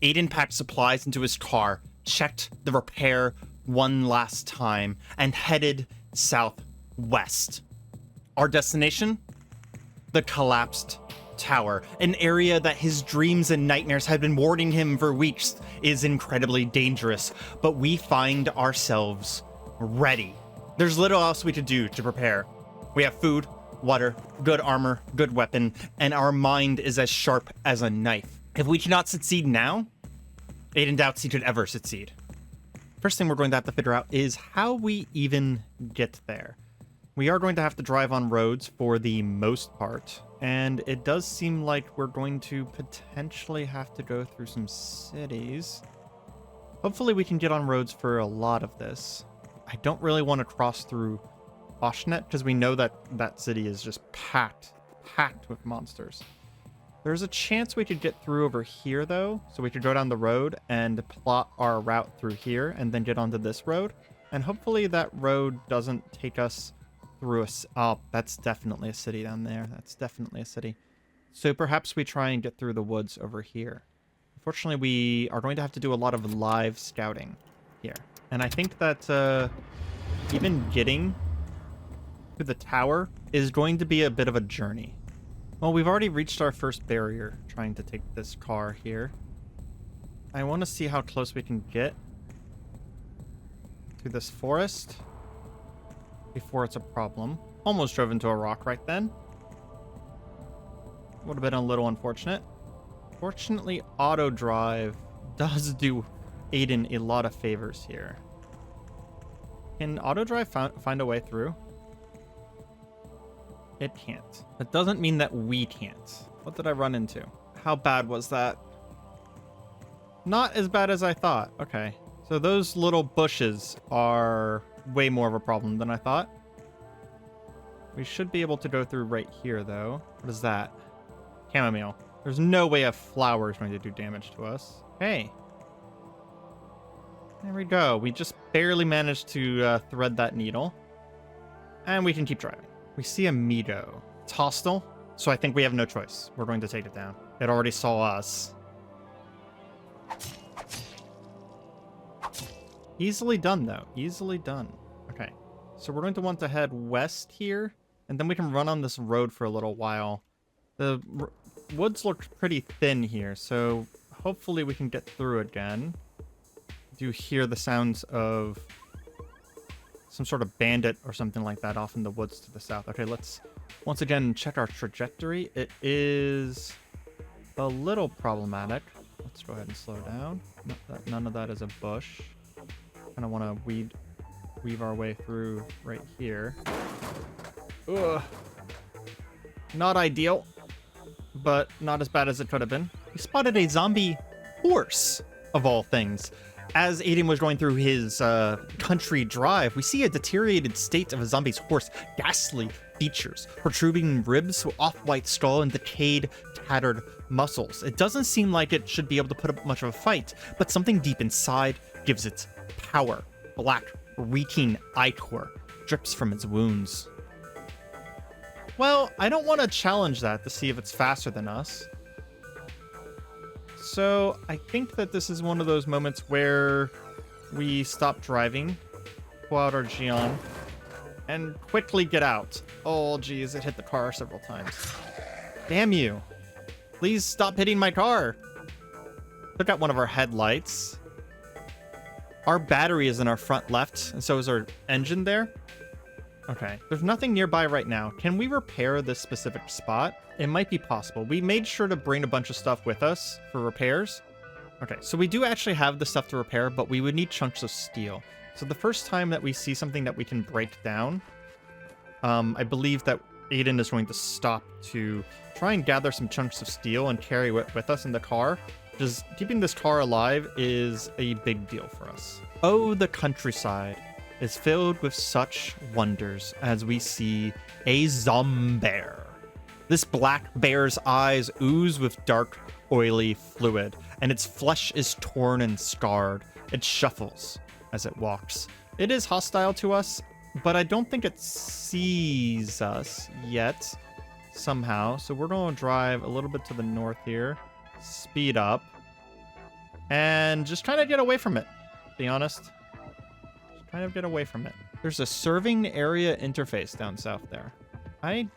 Aiden packed supplies into his car, checked the repair one last time, and headed southwest. Our destination? The collapsed tower, an area that his dreams and nightmares had been warning him for weeks is incredibly dangerous, but we find ourselves ready. There's little else we could do to prepare. We have food, water, good armor, good weapon, and our mind is as sharp as a knife. If we cannot succeed now, Aiden doubts he could ever succeed. First thing we're going to have to figure out is how we even get there. We are going to have to drive on roads for the most part, and it does seem like we're going to potentially have to go through some cities. Hopefully we can get on roads for a lot of this. I don't really want to cross through Oshnet because we know that that city is just packed with monsters. There's a chance we could get through over here though, so we could go down the road and plot our route through here and then get onto this road. And hopefully that road doesn't take us through a... Oh, that's definitely a city down there. That's definitely a city. So perhaps we try and get through the woods over here. Unfortunately, we are going to have to do a lot of live scouting here. And I think that even getting to the tower is going to be a bit of a journey. Well, we've already reached our first barrier trying to take this car here. I want to see how close we can get to this forest before it's a problem. Almost drove into a rock right then. Would have been a little unfortunate. Fortunately, auto drive does do Aiden a lot of favors here. Can auto drive find a way through? It can't. That doesn't mean that we can't. What did I run into? How bad was that? Not as bad as I thought. Okay. So those little bushes are way more of a problem than I thought. We should be able to go through right here, though. What is that? Chamomile. There's no way a flower is going to do damage to us. Hey. There we go. We just barely managed to thread that needle. And we can keep driving. We see a Mido. It's hostile, so I think we have no choice. We're going to take it down. It already saw us. Easily done, though. Easily done. Okay. So we're going to want to head west here, and then we can run on this road for a little while. The woods look pretty thin here, so hopefully we can get through again. Do hear the sounds of some sort of bandit or something like that off in the woods to the south. Okay, let's once again check our trajectory. It is a little problematic. Let's go ahead and slow down. None of that is a bush. Kind of want to weave our way through right here. Ugh. Not ideal, but not as bad as it could have been. We spotted a zombie horse, of all things. As Aiden was going through his country drive, we see a deteriorated state of a zombie's horse. Ghastly features, protruding ribs, off-white skull, and decayed, tattered muscles. It doesn't seem like it should be able to put up much of a fight, but something deep inside gives it power. Black, reeking ichor drips from its wounds. Well, I don't want to challenge that to see if it's faster than us. So I think that this is one of those moments where we stop driving, pull out our Gion, and quickly get out. Oh, geez, it hit the car several times. Damn you. Please stop hitting my car. Took out one of our headlights. Our battery is in our front left, and so is our engine there. Okay, there's nothing nearby right now. Can we repair this specific spot? It might be possible. We made sure to bring a bunch of stuff with us for repairs. Okay, so we do actually have the stuff to repair, but we would need chunks of steel. So the first time that we see something that we can break down, I believe that Aiden is going to stop to try and gather some chunks of steel and carry it with us in the car. Because keeping this car alive is a big deal for us. Oh, the countryside is filled with such wonders as we see a zombear. This black bear's eyes ooze with dark, oily fluid, and its flesh is torn and scarred. It shuffles as it walks. It is hostile to us, but I don't think it sees us yet, somehow. So we're going to drive a little bit to the north here, speed up, and just trying to get away from it, to be honest. Just trying to get away from it. There's a serving area interface down south there. I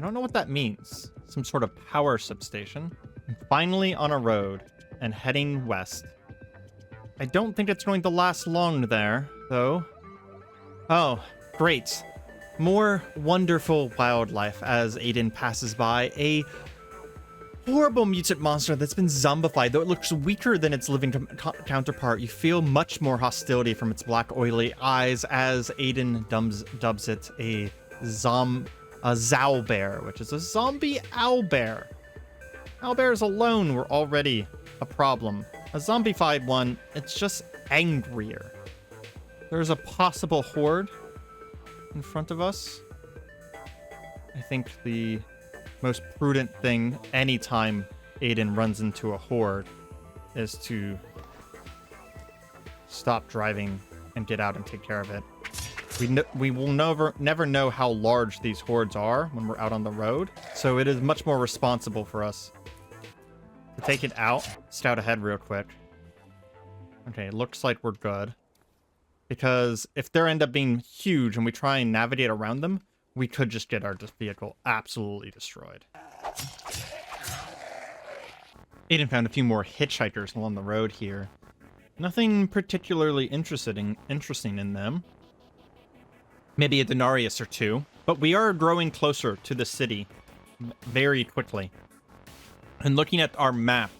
don't know what that means. Some sort of power substation. I'm finally on a road and heading west. I don't think it's going to last long there, though. Oh, great. More wonderful wildlife as Aiden passes by. A horrible mutant monster that's been zombified. Though it looks weaker than its living counterpart, you feel much more hostility from its black, oily eyes as Aiden dubs it a Zowlbear, which is a zombie owlbear. Owlbears alone were already a problem. A zombified one, it's just angrier. There's a possible horde in front of us. I think the most prudent thing anytime Aiden runs into a horde is to stop driving and get out and take care of it. We will never know how large these hordes are when we're out on the road, so it is much more responsible for us to take it out. Scout ahead real quick. Okay, it looks like we're good. Because if they end up being huge and we try and navigate around them, we could just get our vehicle absolutely destroyed. Aiden found a few more hitchhikers along the road here. Nothing particularly interesting in them. Maybe a denarius or two. But we are growing closer to the city very quickly. And looking at our map,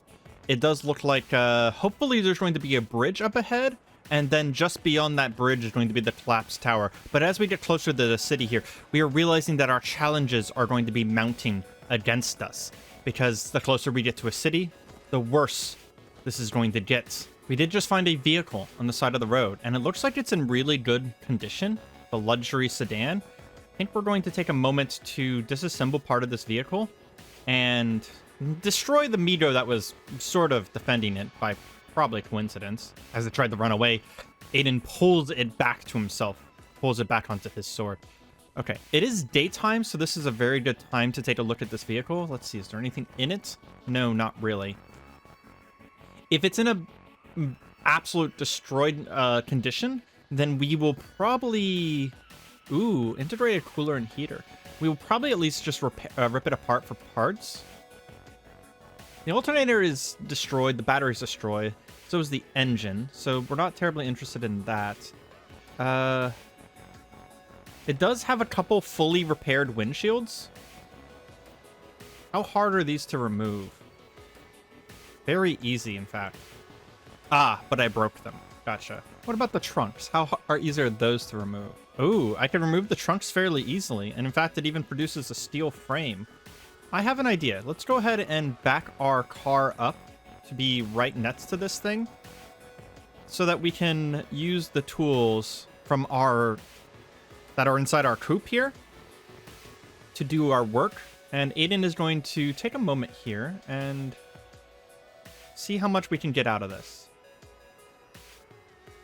it does look like hopefully there's going to be a bridge up ahead. And then just beyond that bridge is going to be the collapsed tower. But as we get closer to the city here, we are realizing that our challenges are going to be mounting against us. Because the closer we get to a city, the worse this is going to get. We did just find a vehicle on the side of the road, and it looks like it's in really good condition. The luxury sedan. I think we're going to take a moment to disassemble part of this vehicle and destroy the Migo that was sort of defending it by probably coincidence. As it tried to run away, Aiden pulls it back to himself, pulls it back onto his sword. Okay, it is daytime, so this is a very good time to take a look at this vehicle. Let's see, is there anything in it? No, not really. If it's in a absolute destroyed condition, then we will probably... Ooh, integrated cooler and heater. We will probably at least just rip it apart for parts. The alternator is destroyed, the battery's destroyed, so is the engine, so we're not terribly interested in that. It does have a couple fully repaired windshields. How hard are these to remove? Very easy, in fact. Ah, but I broke them. Gotcha. What about the trunks? How easy are those to remove? Ooh, I can remove the trunks fairly easily, and in fact, it even produces a steel frame. I have an idea. Let's go ahead and back our car up to be right next to this thing so that we can use the tools from that are inside our coupe here to do our work. And Aiden is going to take a moment here and see how much we can get out of this.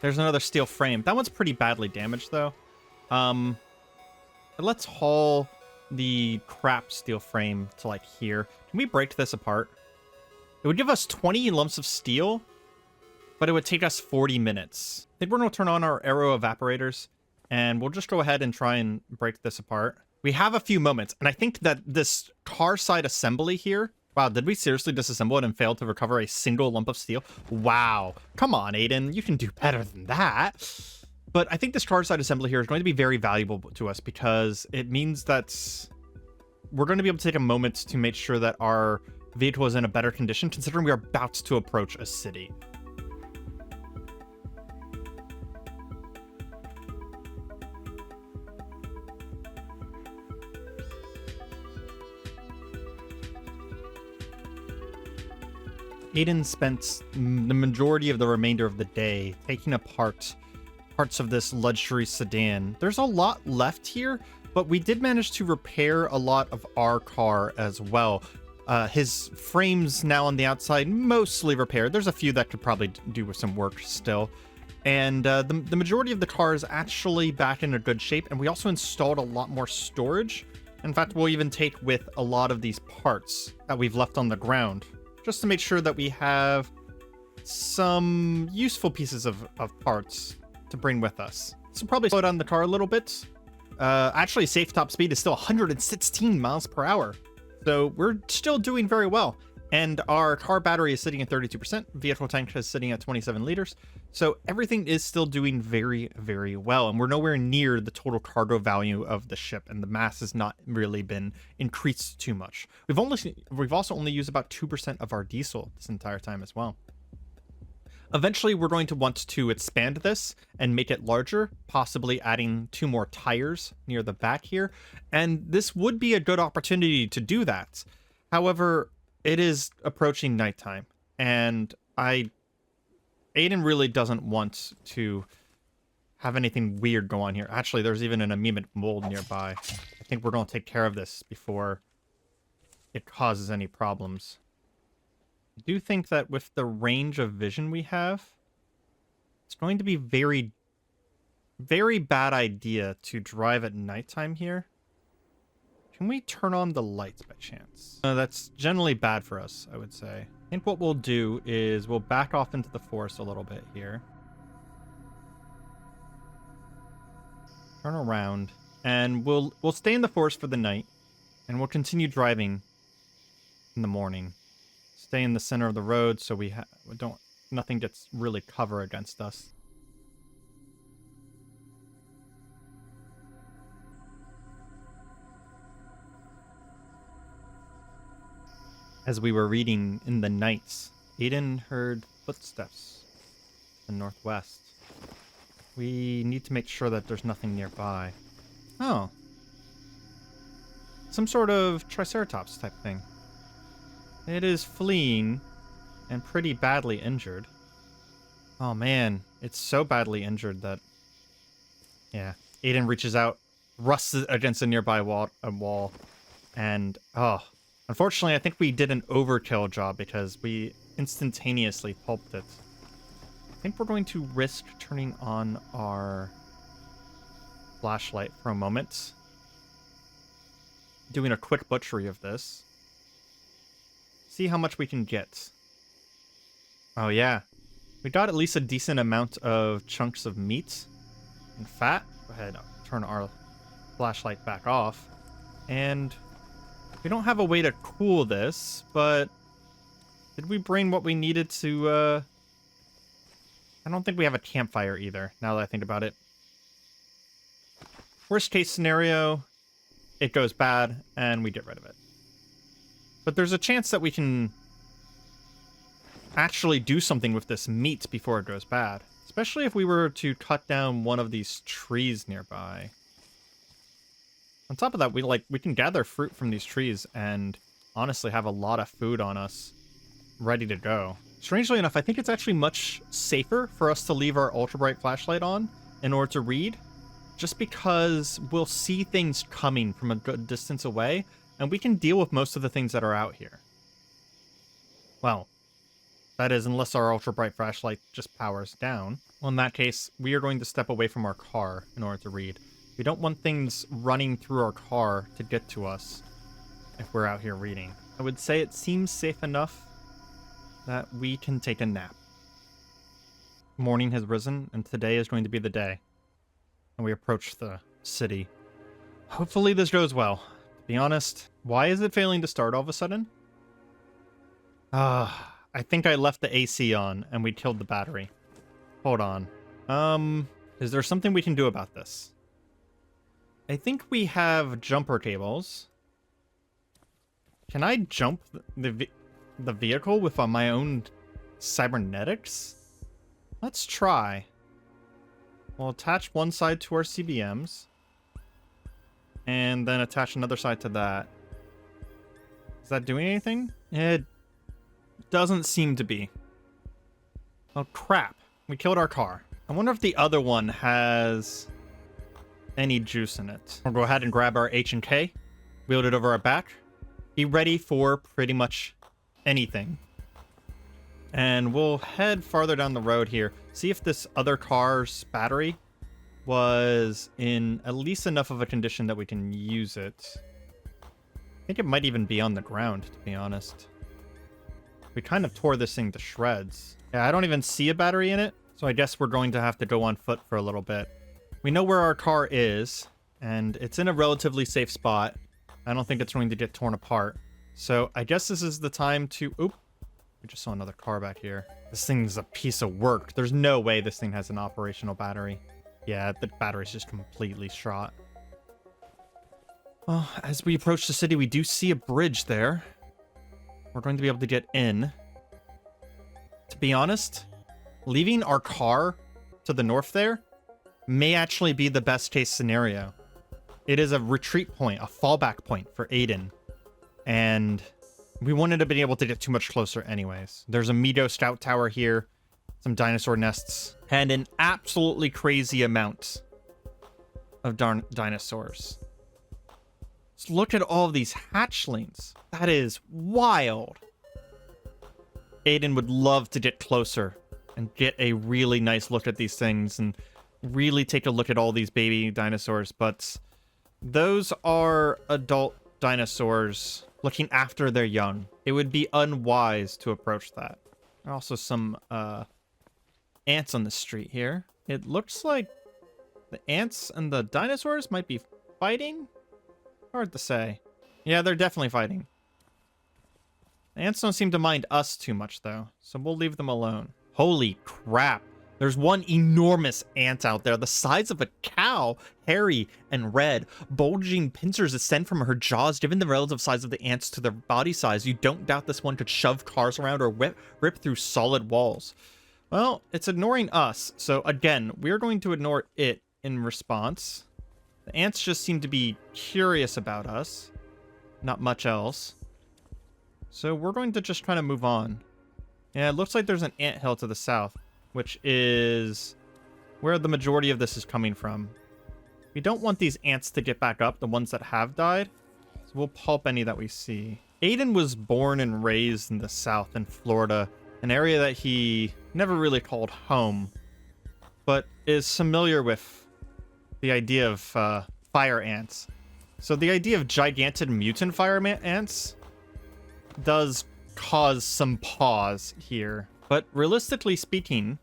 There's another steel frame. That one's pretty badly damaged, though. Let's haul the crap steel frame to, like, here. Can we break this apart? It would give us 20 lumps of steel, but it would take us 40 minutes. I think we're going to turn on our aero evaporators, and we'll just go ahead and try and break this apart. We have a few moments, and I think that this car side assembly here... Wow, did we seriously disassemble it and fail to recover a single lump of steel? Wow. Come on, Aiden. You can do better than that. But I think this car side assembly here is going to be very valuable to us because it means that we're going to be able to take a moment to make sure that our vehicle is in a better condition, considering we are about to approach a city. Aiden spent the majority of the remainder of the day taking apart parts of this luxury sedan. There's a lot left here, but we did manage to repair a lot of our car as well. His frames now on the outside, mostly repaired. There's a few that could probably do with some work still. And the majority of the car is actually back in a good shape, and we also installed a lot more storage. In fact, we'll even take with a lot of these parts that we've left on the ground, just to make sure that we have some useful pieces of parts to bring with us. So probably slow down the car a little bit. Actually, safe top speed is still 116 miles per hour. So we're still doing very well. And our car battery is sitting at 32%. Vehicle tank is sitting at 27 liters. So everything is still doing very, very well. And we're nowhere near the total cargo value of the ship. And the mass has not really been increased too much. We've also only used about 2% of our diesel this entire time as well. Eventually, we're going to want to expand this and make it larger, possibly adding 2 more tires near the back here. And this would be a good opportunity to do that. However, it is approaching nighttime, and Aiden really doesn't want to have anything weird go on here. Actually, there's even an anemic mold nearby. I think we're going to take care of this before it causes any problems. I do think that with the range of vision we have, it's going to be very, very bad idea to drive at nighttime here. Can we turn on the lights by chance? That's generally bad for us, I would say. I think what we'll do is we'll back off into the forest a little bit here. Turn around, and we'll stay in the forest for the night, and we'll continue driving in the morning. Stay in the center of the road so nothing gets really cover against us. As we were reading in the nights, Aiden heard footsteps in the northwest. We need to make sure that there's nothing nearby. Oh. Some sort of triceratops type thing. It is fleeing and pretty badly injured. Oh man, it's so badly injured that... Yeah. Aiden reaches out, rusts against a nearby wall, and... Oh. Unfortunately, I think we did an overkill job because we instantaneously pulped it. I think we're going to risk turning on our flashlight for a moment. Doing a quick butchery of this. See how much we can get. Oh yeah. We got at least a decent amount of chunks of meat and fat. Go ahead, turn our flashlight back off. And... we don't have a way to cool this, but did we bring what we needed to, I don't think we have a campfire either, now that I think about it. Worst case scenario, it goes bad, and we get rid of it. But there's a chance that we can actually do something with this meat before it goes bad. Especially if we were to cut down one of these trees nearby. On top of that, we can gather fruit from these trees and honestly have a lot of food on us ready to go. Strangely enough, I think it's actually much safer for us to leave our ultra bright flashlight on in order to read, just because we'll see things coming from a good distance away, and we can deal with most of the things that are out here. Well, that is, unless our ultra bright flashlight just powers down. Well, in that case, we are going to step away from our car in order to read. We don't want things running through our car to get to us if we're out here reading. I would say it seems safe enough that we can take a nap. Morning has risen, and today is going to be the day. And we approach the city. Hopefully this goes well. To be honest, why is it failing to start all of a sudden? I think I left the AC on and we killed the battery. Hold on. Is there something we can do about this? I think we have jumper cables. Can I jump the vehicle with my own cybernetics? Let's try. We'll attach one side to our CBMs. And then attach another side to that. Is that doing anything? It doesn't seem to be. Oh crap. We killed our car. I wonder if the other one has any juice in it. We'll go ahead and grab our H&K, wheel it over our back, be ready for pretty much anything. And we'll head farther down the road here, see if this other car's battery was in at least enough of a condition that we can use it. I think it might even be on the ground, to be honest. We kind of tore this thing to shreds. Yeah, I don't even see a battery in it, so I guess we're going to have to go on foot for a little bit. We know where our car is, and it's in a relatively safe spot. I don't think it's going to get torn apart. So I guess this is the time to... Oop. We just saw another car back here. This thing's a piece of work. There's no way this thing has an operational battery. Yeah, the battery's just completely shot. Well, as we approach the city, we do see a bridge there. We're going to be able to get in. To be honest, leaving our car to the north there may actually be the best case scenario. It is a retreat point, a fallback point for Aiden. And we wouldn't have been able to get too much closer anyways. There's a Mido scout tower here, some dinosaur nests, and an absolutely crazy amount of dinosaurs. Let's look at all of these hatchlings. That is wild. Aiden would love to get closer and get a really nice look at these things and really take a look at all these baby dinosaurs, but those are adult dinosaurs looking after their young. It would be unwise to approach that. Also some ants on the street here. It looks like the ants and the dinosaurs might be fighting. Hard to say. Yeah, they're definitely fighting. The ants don't seem to mind us too much though, so we'll leave them alone. Holy crap. There's one enormous ant out there, the size of a cow, hairy and red. Bulging pincers ascend from her jaws. Given the relative size of the ants to their body size, you don't doubt this one could shove cars around or rip through solid walls. Well, it's ignoring us, so again, we're going to ignore it in response. The ants just seem to be curious about us, not much else. So we're going to just try to move on. Yeah, it looks like there's an anthill to the south, which is where the majority of this is coming from. We don't want these ants to get back up, the ones that have died, so we'll pulp any that we see. Aiden was born and raised in the south in Florida, an area that he never really called home, but is familiar with the idea of fire ants. So the idea of gigantic mutant fire ants does cause some pause here. But realistically speaking,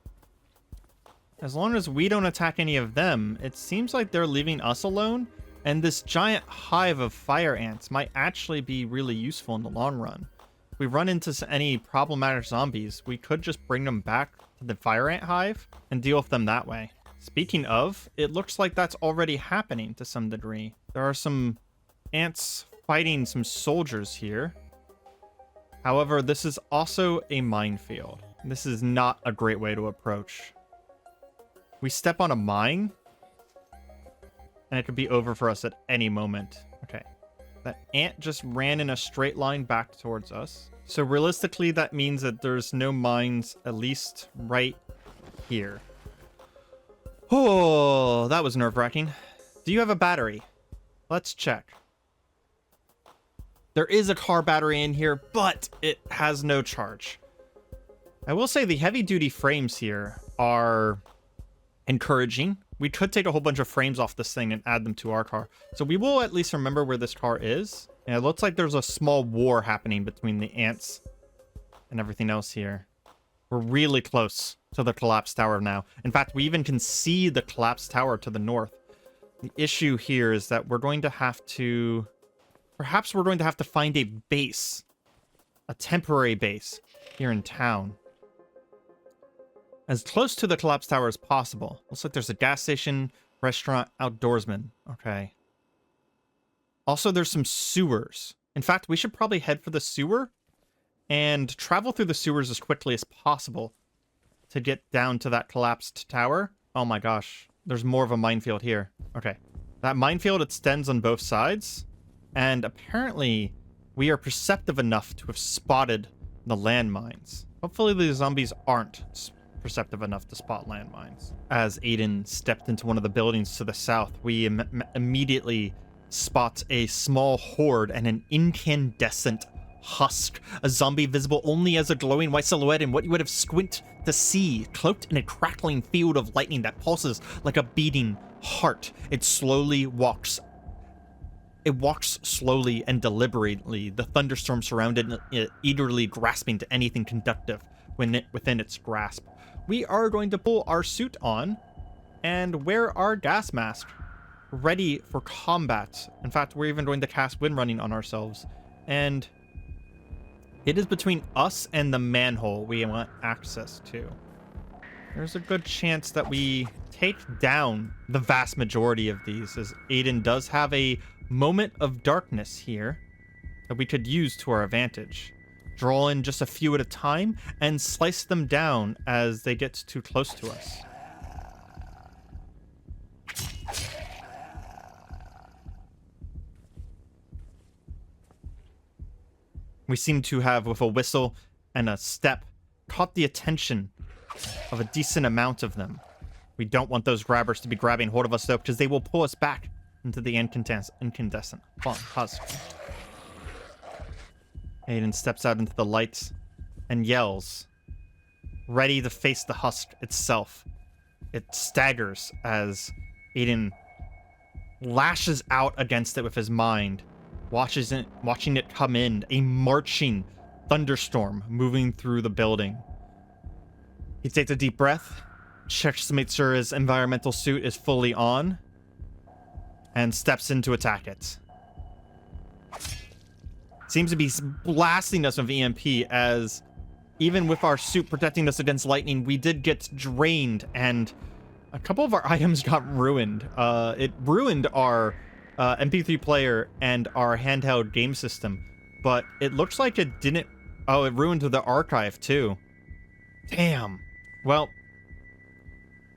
as long as we don't attack any of them, it seems like they're leaving us alone, and this giant hive of fire ants might actually be really useful in the long run. If we run into any problematic zombies, we could just bring them back to the fire ant hive and deal with them that way. Speaking of, it looks like that's already happening to some degree. There are some ants fighting some soldiers here. However, this is also a minefield. This is not a great way to approach. We step on a mine, and it could be over for us at any moment. Okay. That ant just ran in a straight line back towards us. So realistically, that means that there's no mines, at least right here. Oh, that was nerve-wracking. Do you have a battery? Let's check. There is a car battery in here, but it has no charge. I will say the heavy-duty frames here are encouraging. We could take a whole bunch of frames off this thing and add them to our car. So we will at least remember where this car is. And it looks like there's a small war happening between the ants and everything else here. We're really close to the collapsed tower now. In fact, we even can see the collapsed tower to the north. The issue here is that we're going to have to... Perhaps we're going to have to find a base. A temporary base here in town. As close to the collapsed tower as possible. Looks like there's a gas station, restaurant, outdoorsman. Okay. Also, there's some sewers. In fact, we should probably head for the sewer and travel through the sewers as quickly as possible to get down to that collapsed tower. Oh my gosh. There's more of a minefield here. Okay. That minefield extends on both sides. And apparently, we are perceptive enough to have spotted the landmines. Hopefully, the zombies aren't perceptive enough to spot landmines. As Aiden stepped into one of the buildings to the south, we immediately spot a small horde and an incandescent husk. A zombie visible only as a glowing white silhouette in what you would have squint to see, cloaked in a crackling field of lightning that pulses like a beating heart. It slowly walks It walks slowly and deliberately, the thunderstorm surrounded it, eagerly grasping to anything conductive within its grasp. We are going to pull our suit on and wear our gas mask, ready for combat. In fact, we're even going to cast wind running on ourselves. And it is between us and the manhole we want access to. There's a good chance that we take down the vast majority of these, as Aiden does have a moment of darkness here that we could use to our advantage. Draw in just a few at a time and slice them down as they get too close to us. We seem to have, with a whistle and a step, caught the attention of a decent amount of them. We don't want those grabbers to be grabbing hold of us, though, because they will pull us back into the incandescent husk. Aiden steps out into the lights and yells, ready to face the husk itself. It staggers as Aiden lashes out against it with his mind, watching it come in, a marching thunderstorm moving through the building. He takes a deep breath, checks to make sure his environmental suit is fully on, and steps in to attack it. Seems to be blasting us with EMP, as even with our suit protecting us against lightning, we did get drained, and a couple of our items got ruined. It ruined our MP3 player and our handheld game system, but it looks like it didn't. Oh, it ruined the archive too. Damn. Well,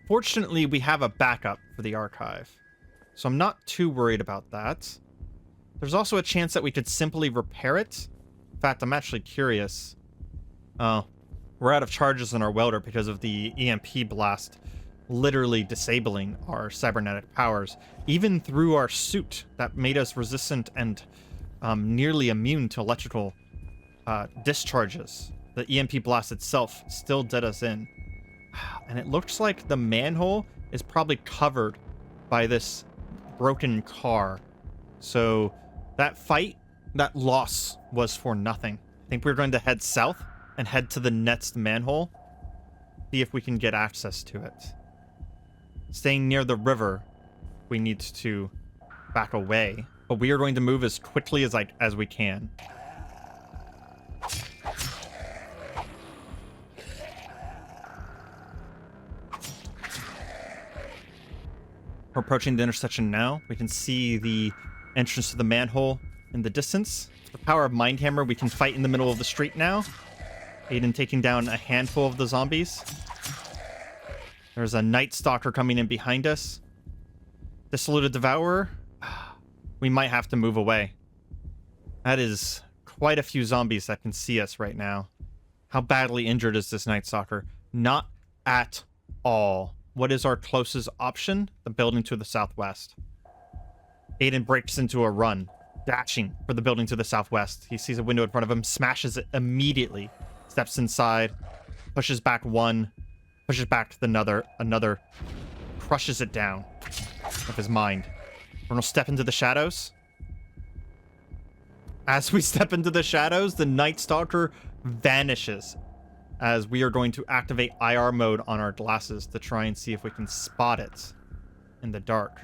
fortunately, we have a backup for the archive, so I'm not too worried about that. There's also a chance that we could simply repair it. In fact, I'm actually curious. Oh, we're out of charges in our welder because of the EMP blast literally disabling our cybernetic powers, even through our suit that made us resistant and nearly immune to electrical discharges. The EMP blast itself still did us in. And it looks like the manhole is probably covered by this broken car. So that fight, that loss was for nothing. I think we're going to head south and head to the next manhole, see if we can get access to it. Staying near the river, we need to back away, but we are going to move as quickly as we can. We're approaching the intersection now. We can see the entrance to the manhole in the distance. With the power of Mindhammer, we can fight in the middle of the street now. Aiden taking down a handful of the zombies. There's a Night Stalker coming in behind us. Dissolute Devourer. We might have to move away. That is quite a few zombies that can see us right now. How badly injured is this Night Stalker? Not at all. What is our closest option? The building to the southwest. Aiden breaks into a run, dashing for the building to the southwest. He sees a window in front of him, smashes it immediately, steps inside, pushes back one, pushes back another, crushes it down with his mind. We're gonna step into the shadows. As we step into the shadows, the Night Stalker vanishes, as we are going to activate IR mode on our glasses to try and see if we can spot it in the dark.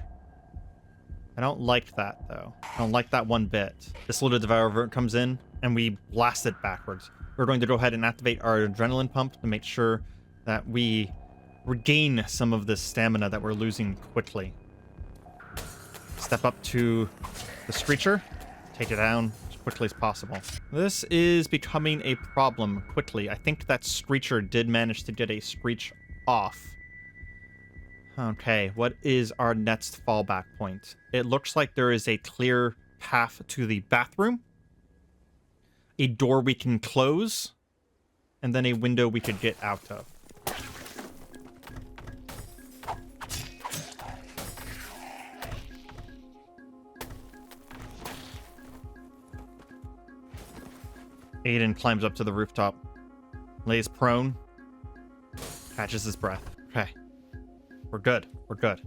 I don't like that, though. I don't like that one bit. This little Devourer comes in, and we blast it backwards. We're going to go ahead and activate our adrenaline pump to make sure that we regain some of the stamina that we're losing quickly. Step up to the Screecher, take it down as quickly as possible. This is becoming a problem quickly. I think that Screecher did manage to get a screech off. Okay, what is our next fallback point? It looks like there is a clear path to the bathroom, a door we can close, and then a window we could get out of. Aiden climbs up to the rooftop, lays prone, catches his breath. Okay. We're good. We're good.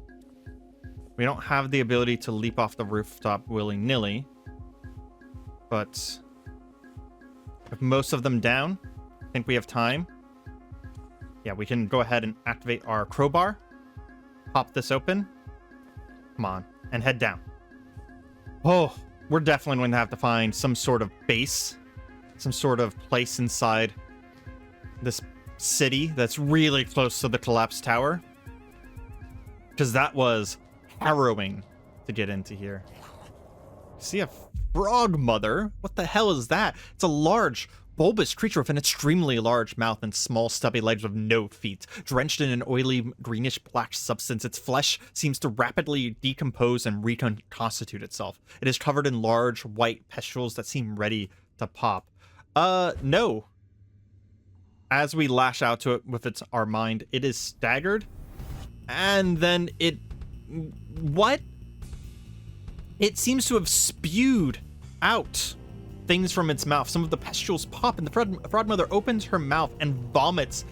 We don't have the ability to leap off the rooftop willy-nilly. But with most of them down, I think we have time. Yeah, we can go ahead and activate our crowbar. Pop this open. Come on. And head down. Oh, we're definitely going to have to find some sort of base. Some sort of place inside this city that's really close to the collapsed tower. Because that was harrowing to get into here. See a frog mother? What the hell is that? It's a large, bulbous creature with an extremely large mouth and small, stubby legs with no feet. Drenched in an oily, greenish-black substance, its flesh seems to rapidly decompose and reconstitute itself. It is covered in large, white pustules that seem ready to pop. No. As we lash out to it with our mind, it is staggered. And then it... What? It seems to have spewed out things from its mouth. Some of the pustules pop, and the frog mother opens her mouth and vomits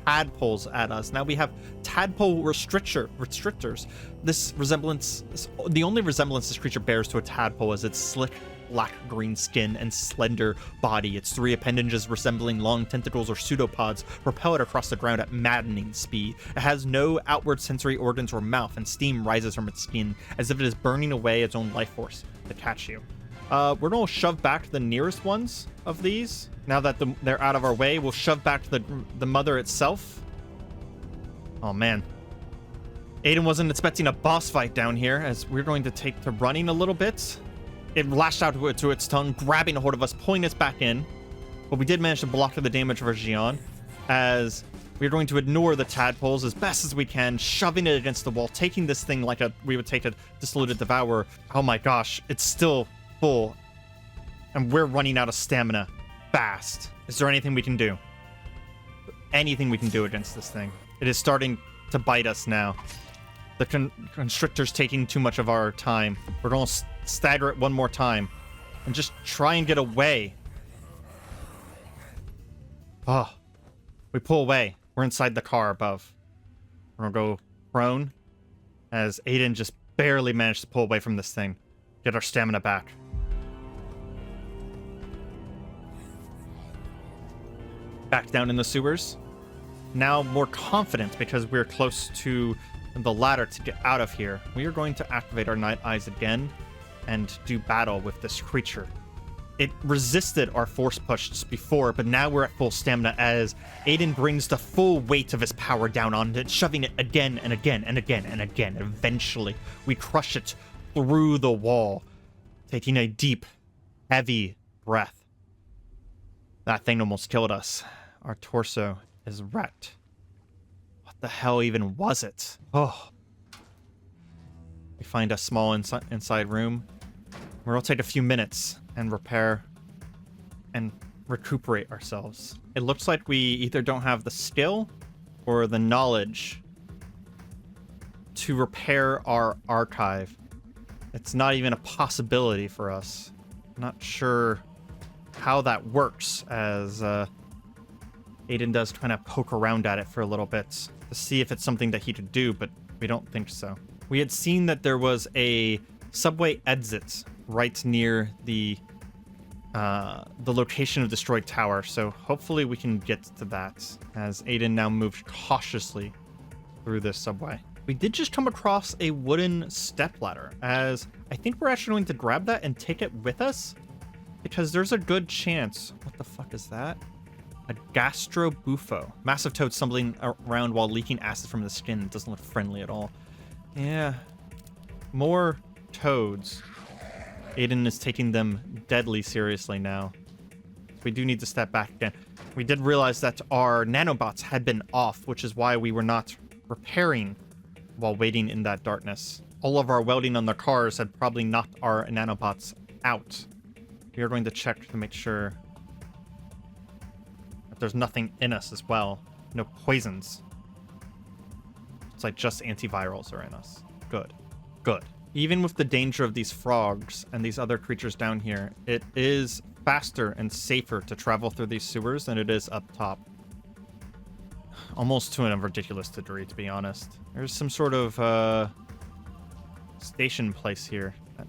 tadpoles at us. Now we have tadpole restrictors. This resemblance, the only resemblance this creature bears to a tadpole is its slick black green skin and slender body. Its 3 appendages resembling long tentacles or pseudopods propel it across the ground at maddening speed. It has no outward sensory organs or mouth, and steam rises from its skin as if it is burning away its own life force to catch you. We're gonna shove back the nearest ones of these. Now that they're out of our way, we'll shove back the mother itself. Oh man. Aiden wasn't expecting a boss fight down here, as we're going to take to running a little bit. It lashed out to its tongue, grabbing a hold of us, pulling us back in. But we did manage to block the damage of our Xion, as we're going to ignore the tadpoles as best as we can, shoving it against the wall, taking this thing like we would take a dissolute devourer. Oh my gosh, it's still full. And we're running out of stamina fast. Is there anything we can do? Anything we can do against this thing? It is starting to bite us now. The constrictor's taking too much of our time. We're going to stagger it one more time and just try and get away. Oh, we pull away. We're inside the car above. We're gonna go prone as Aiden just barely managed to pull away from this thing. Get our stamina back. Back down in the sewers. Now more confident because we're close to the ladder to get out of here. We are going to activate our Night Eyes again and do battle with this creature. It resisted our force push before, but now we're at full stamina as Aiden brings the full weight of his power down on it, shoving it again and again and again and again. Eventually, we crush it through the wall, taking a deep, heavy breath. That thing almost killed us. Our torso is wrecked. What the hell even was it? Oh. We find a small inside room. We'll take a few minutes and repair and recuperate ourselves. It looks like we either don't have the skill or the knowledge to repair our archive. It's not even a possibility for us. I'm not sure how that works, as Aiden does kind of poke around at it for a little bit to see if it's something that he could do, but we don't think so. We had seen that there was a subway exit right near the location of destroyed tower, so hopefully we can get to that as Aiden now moves cautiously through this subway. We did just come across a wooden stepladder, as I think we're actually going to grab that and take it with us, because there's a good chance. What the fuck is that? A gastrobufo. Massive toad stumbling around while leaking acid from the skin. It doesn't look friendly at all. Yeah. More toads. Aiden is taking them deadly seriously now. We do need to step back again. We did realize that our nanobots had been off, which is why we were not repairing while waiting in that darkness. All of our welding on the cars had probably knocked our nanobots out. We are going to check to make sure that there's nothing in us as well. No poisons. It's like just antivirals are in us. Good. Good. Even with the danger of these frogs and these other creatures down here, it is faster and safer to travel through these sewers than it is up top. Almost to a ridiculous degree, to be honest. There's some sort of station place here that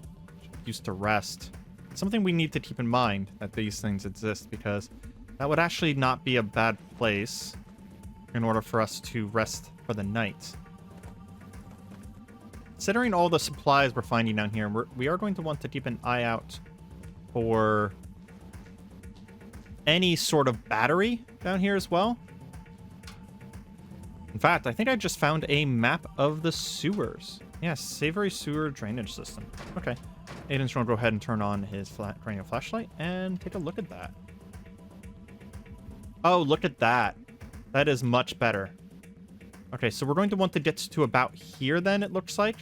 used to rest. It's something we need to keep in mind, that these things exist, because that would actually not be a bad place in order for us to rest for the night. Considering all the supplies we're finding down here, we are going to want to keep an eye out for any sort of battery down here as well. In fact, I think I just found a map of the sewers. Yeah, Savory Sewer Drainage System. Okay. Aiden's going to go ahead and turn on his cranial flashlight and take a look at that. Oh, look at that. That is much better. Okay, so we're going to want to get to about here then, it looks like.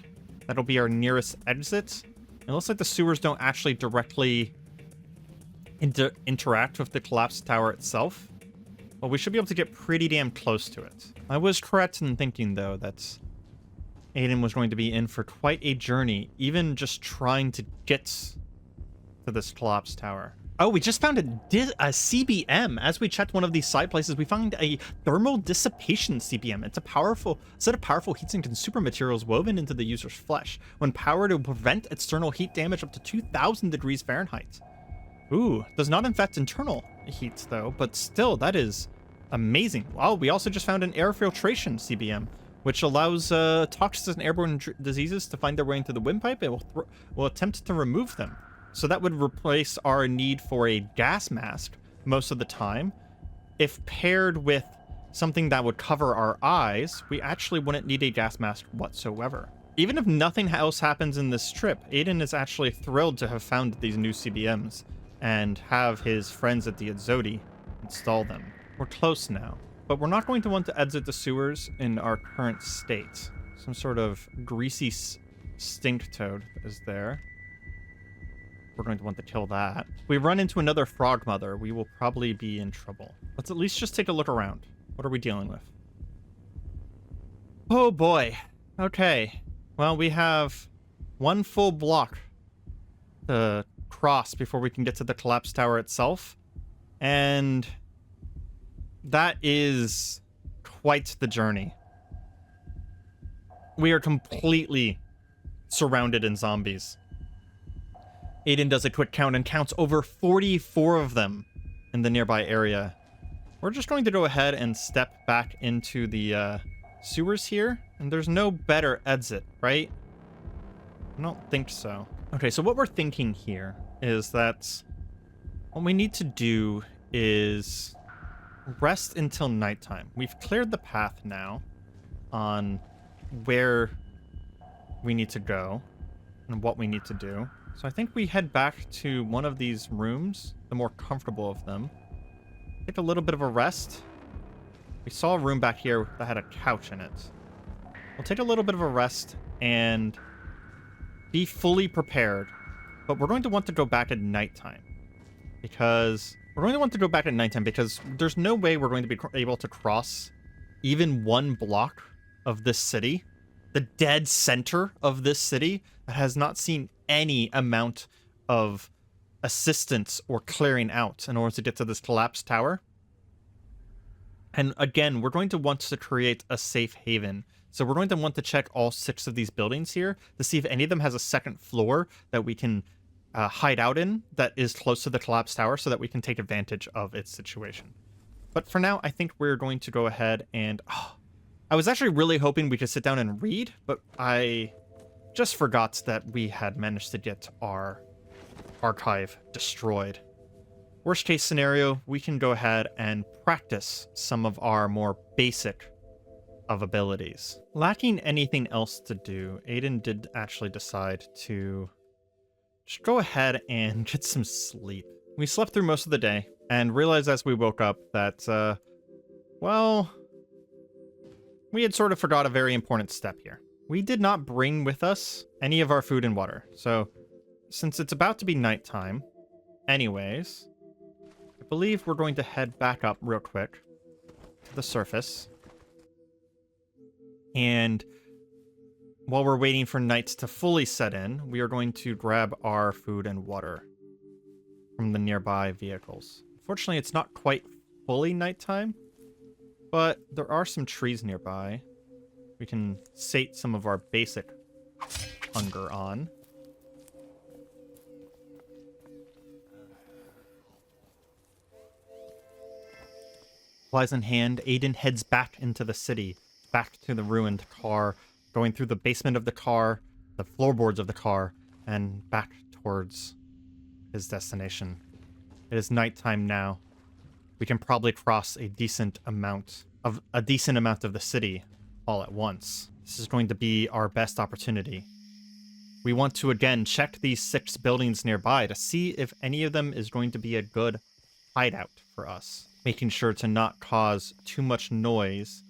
That'll be our nearest exit. It looks like the sewers don't actually directly interact with the collapsed tower itself. Well, we should be able to get pretty damn close to it. I was correct in thinking, though, that Aiden was going to be in for quite a journey, even just trying to get to this collapsed tower. Oh, we just found a CBM. As we checked one of these side places, we found a thermal dissipation CBM. It's a set of powerful heatsinks and super materials woven into the user's flesh. When powered, it will prevent external heat damage up to 2,000 degrees Fahrenheit. Ooh, does not affect internal heat, though, but still, that is amazing. Wow, we also just found an air filtration CBM, which allows toxins and airborne diseases to find their way into the windpipe. It will attempt to remove them. So that would replace our need for a gas mask most of the time. If paired with something that would cover our eyes, we actually wouldn't need a gas mask whatsoever. Even if nothing else happens in this trip, Aiden is actually thrilled to have found these new CBMs and have his friends at the Azzodi install them. We're close now, but we're not going to want to exit the sewers in our current state. Some sort of greasy stink toad is there. We're going to want to kill that. If we run into another frog mother, we will probably be in trouble. Let's at least just take a look around. What are we dealing with? Oh boy. Okay. Well, we have one full block to cross before we can get to the collapsed tower itself. And that is quite the journey. We are completely surrounded in zombies. Aiden does a quick count and counts over 44 of them in the nearby area. We're just going to go ahead and step back into the sewers here. And there's no better exit, right? I don't think so. Okay, so what we're thinking here is that what we need to do is rest until nighttime. We've cleared the path now on where we need to go and what we need to do. So I think we head back to one of these rooms, the more comfortable of them. Take a little bit of a rest. We saw a room back here that had a couch in it. We'll take a little bit of a rest and be fully prepared. But we're going to want to go back at nighttime. Because there's no way we're going to be able to cross even one block of this city. The dead center of this city that has not seen any amount of assistance or clearing out in order to get to this collapsed tower. And again, we're going to want to create a safe haven. So we're going to want to check all 6 of these buildings here to see if any of them has a second floor that we can hide out in that is close to the collapsed tower so that we can take advantage of its situation. But for now, I think we're going to go ahead and... I was actually really hoping we could sit down and read, but I just forgot that we had managed to get our archive destroyed. Worst case scenario, we can go ahead and practice some of our more basic of abilities. Lacking anything else to do, Aiden did actually decide to just go ahead and get some sleep. We slept through most of the day and realized as we woke up that, well, we had sort of forgot a very important step here. We did not bring with us any of our food and water. So since it's about to be nighttime anyways, I believe we're going to head back up real quick to the surface. And while we're waiting for night to fully set in, we are going to grab our food and water from the nearby vehicles. Unfortunately, it's not quite fully nighttime, but there are some trees nearby. We can sate some of our basic hunger on. Supplies in hand, Aiden heads back into the city, back to the ruined car, going through the basement of the car, the floorboards of the car, and back towards his destination. It is nighttime now. We can probably cross a decent amount of the city all at once. This is going to be our best opportunity. We want to again check these 6 buildings nearby to see if any of them is going to be a good hideout for us, making sure to not cause too much noise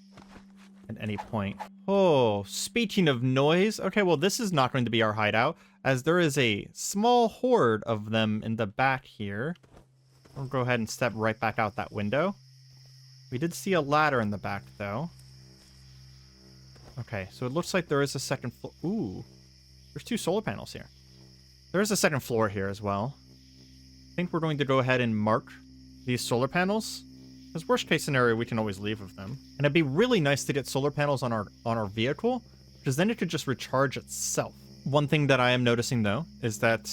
at any point. Oh, speaking of noise, okay, well, this is not going to be our hideout, as there is a small horde of them in the back here. We'll go ahead and step right back out that window. We did see a ladder in the back, though. Okay, so it looks like there is a second floor. Ooh, there's 2 solar panels here. There is a second floor here as well. I think we're going to go ahead and mark these solar panels. Because worst case scenario, we can always leave with them. And it'd be really nice to get solar panels on our vehicle, because then it could just recharge itself. One thing that I am noticing, though, is that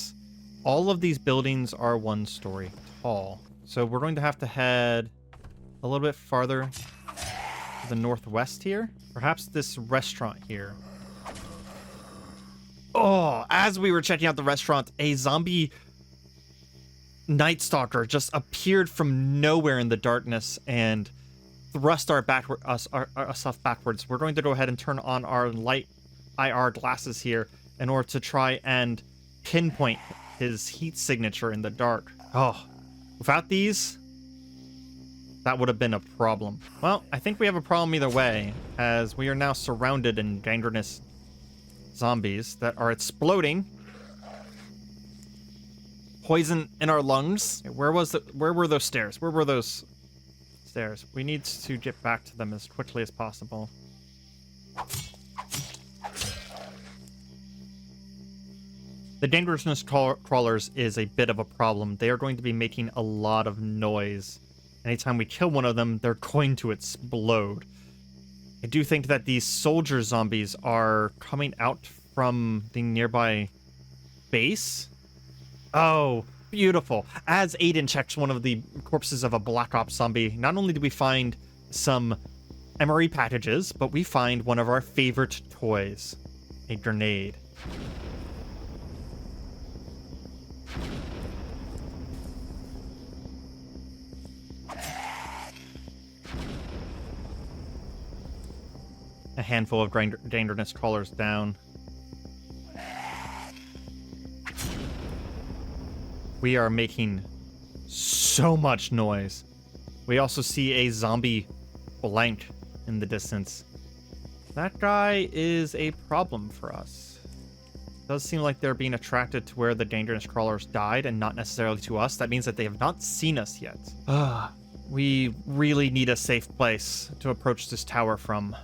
all of these buildings are 1 story tall. So we're going to have to head a little bit farther to the northwest here. Perhaps this restaurant here. Oh, as we were checking out the restaurant, a zombie Night Stalker just appeared from nowhere in the darkness and thrust us off backwards. We're going to go ahead and turn on our light IR glasses here in order to try and pinpoint his heat signature in the dark. Oh, without these, that would have been a problem. Well, I think we have a problem either way, as we are now surrounded in gangrenous zombies that are exploding poison in our lungs. Where were those stairs? Where were those stairs? We need to get back to them as quickly as possible. The dangerousness crawlers is a bit of a problem. They are going to be making a lot of noise. Anytime we kill one of them, they're going to explode. I do think that these soldier zombies are coming out from the nearby base. Oh, beautiful. As Aiden checks one of the corpses of a Black Ops zombie, not only do we find some MRE packages, but we find one of our favorite toys, a grenade. A handful of gangrenous crawlers down. We are making so much noise. We also see a zombie blank in the distance. That guy is a problem for us. It does seem like they're being attracted to where the dangerous crawlers died and not necessarily to us. That means that they have not seen us yet. We really need a safe place to approach this tower from.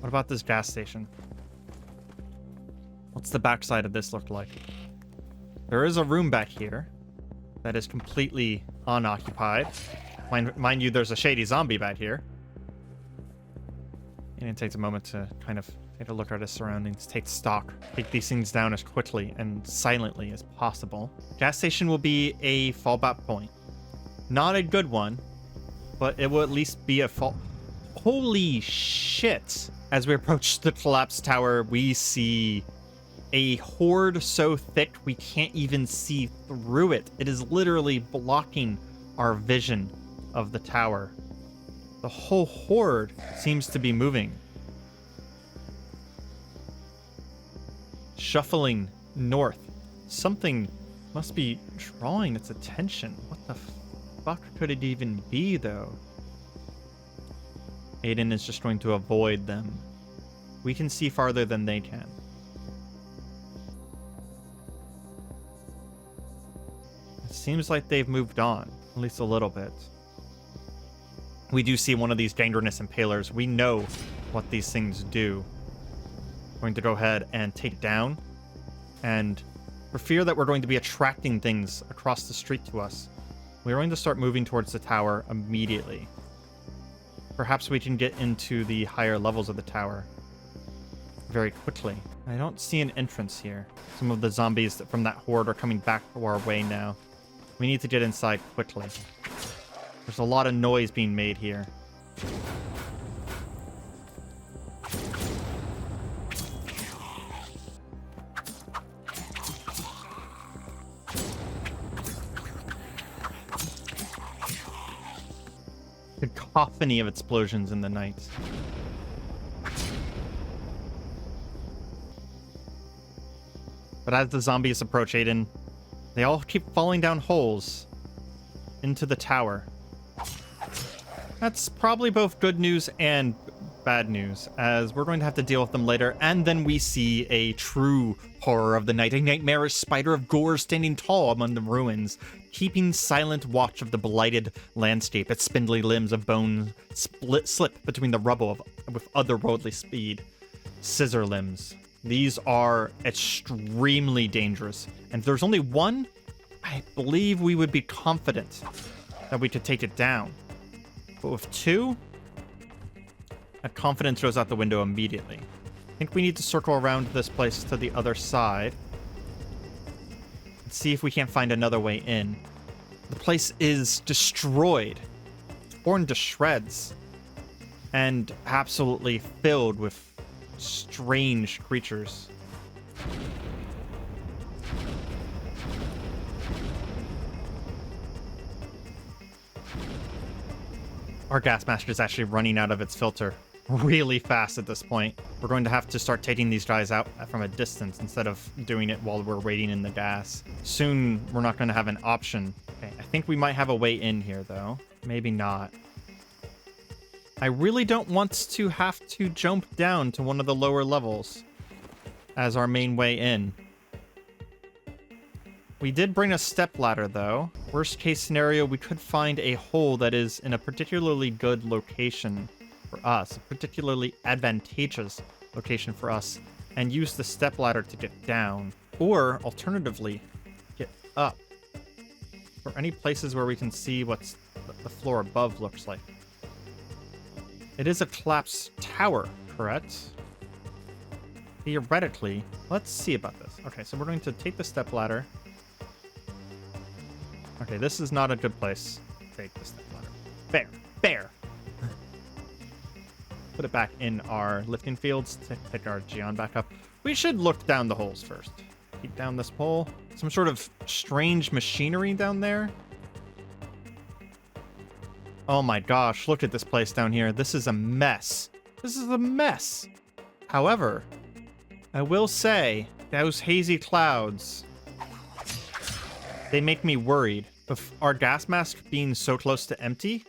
What about this gas station? What's the backside of this look like? There is a room back here that is completely unoccupied. Mind you, there's a shady zombie back here. And it takes a moment to kind of take a look at his surroundings, take stock, take these things down as quickly and silently as possible. Gas station will be a fallback point. Not a good one, but it will at least be a fall. Holy shit! As we approach the collapsed tower, we see a horde so thick we can't even see through it. It is literally blocking our vision of the tower. The whole horde seems to be moving. Shuffling north. Something must be drawing its attention. What the fuck could it even be, though? Aiden is just going to avoid them. We can see farther than they can. It seems like they've moved on, at least a little bit. We do see one of these gangrenous impalers. We know what these things do. We're going to go ahead and take it down. And for fear that we're going to be attracting things across the street to us, we're going to start moving towards the tower immediately. Perhaps we can get into the higher levels of the tower. very quickly. I don't see an entrance here. Some of the zombies from that horde are coming back our way now. We need to get inside quickly. There's a lot of noise being made here. Cacophony of explosions in the night. But as the zombies approach Aiden, they all keep falling down holes into the tower. That's probably both good news and bad news, as we're going to have to deal with them later. And then we see a true horror of the night, a nightmarish spider of gore standing tall among the ruins, keeping silent watch of the blighted landscape. Its spindly limbs of bone slip between the rubble with otherworldly speed. Scissor limbs. These are extremely dangerous. And if there's only one, I believe we would be confident that we could take it down. But with two, that confidence goes out the window immediately. I think we need to circle around this place to the other side and see if we can't find another way in. The place is destroyed, torn to shreds, and absolutely filled with strange creatures. Our gas mask is actually running out of its filter really fast at this point. We're going to have to start taking these guys out from a distance instead of doing it while we're waiting in the gas. Soon, we're not going to have an option. Okay, I think we might have a way in here, though. Maybe not. I really don't want to have to jump down to one of the lower levels as our main way in. We did bring a stepladder, though. Worst case scenario, we could find a hole that is in a particularly good location for us, a particularly advantageous location for us, and use the stepladder to get down. Or, alternatively, get up. For any places where we can see what the floor above looks like. It is a collapsed tower, correct? Theoretically. Let's see about this. Okay, so we're going to take the stepladder. Okay, this is not a good place. Take the stepladder. Bear! Put it back in our lifting fields to pick our Geon back up. We should look down the holes first. Keep down this hole. Some sort of strange machinery down there. Oh my gosh, look at this place down here. This is a mess. This is a mess. However, I will say, those hazy clouds, they make me worried. With our gas mask being so close to empty,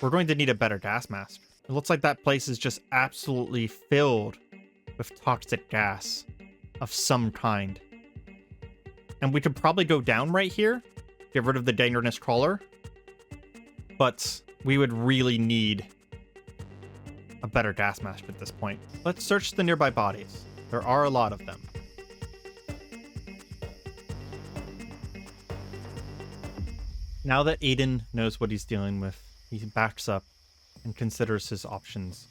we're going to need a better gas mask. It looks like that place is just absolutely filled with toxic gas of some kind. And we could probably go down right here, get rid of the dangerous crawler, but we would really need a better gas mask at this point. Let's search the nearby bodies. There are a lot of them. Now that Aiden knows what he's dealing with, he backs up and considers his options.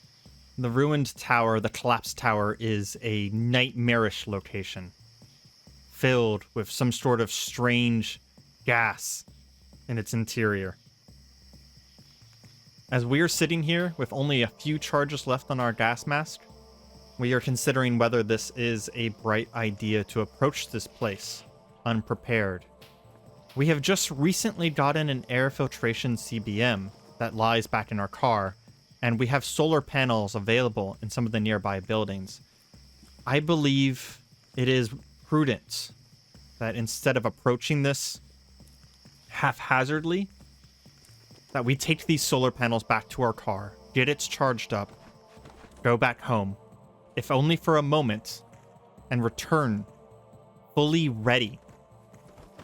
The ruined tower, the collapsed tower, is a nightmarish location, filled with some sort of strange gas in its interior. As we are sitting here with only a few charges left on our gas mask, we are considering whether this is a bright idea to approach this place unprepared. We have just recently gotten an air filtration CBM that lies back in our car, and we have solar panels available in some of the nearby buildings. I believe it is prudent that instead of approaching this haphazardly, that we take these solar panels back to our car, get it charged up, go back home, if only for a moment, and return fully ready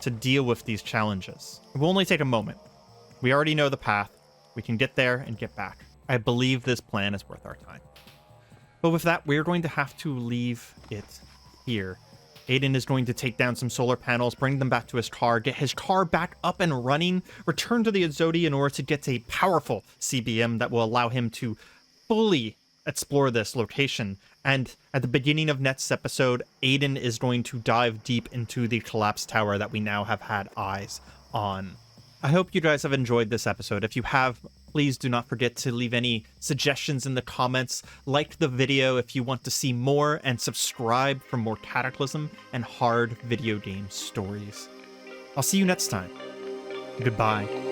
to deal with these challenges. It will only take a moment. We already know the path. We can get there and get back. I believe this plan is worth our time. But with that, we're going to have to leave it here. Aiden is going to take down some solar panels, bring them back to his car, get his car back up and running, return to the Azodi in order to get a powerful CBM that will allow him to fully explore this location. And at the beginning of next episode, Aiden is going to dive deep into the collapsed tower that we now have had eyes on. I hope you guys have enjoyed this episode. If you have, please do not forget to leave any suggestions in the comments, like the video if you want to see more, and subscribe for more Cataclysm and hard video game stories. I'll see you next time. Goodbye.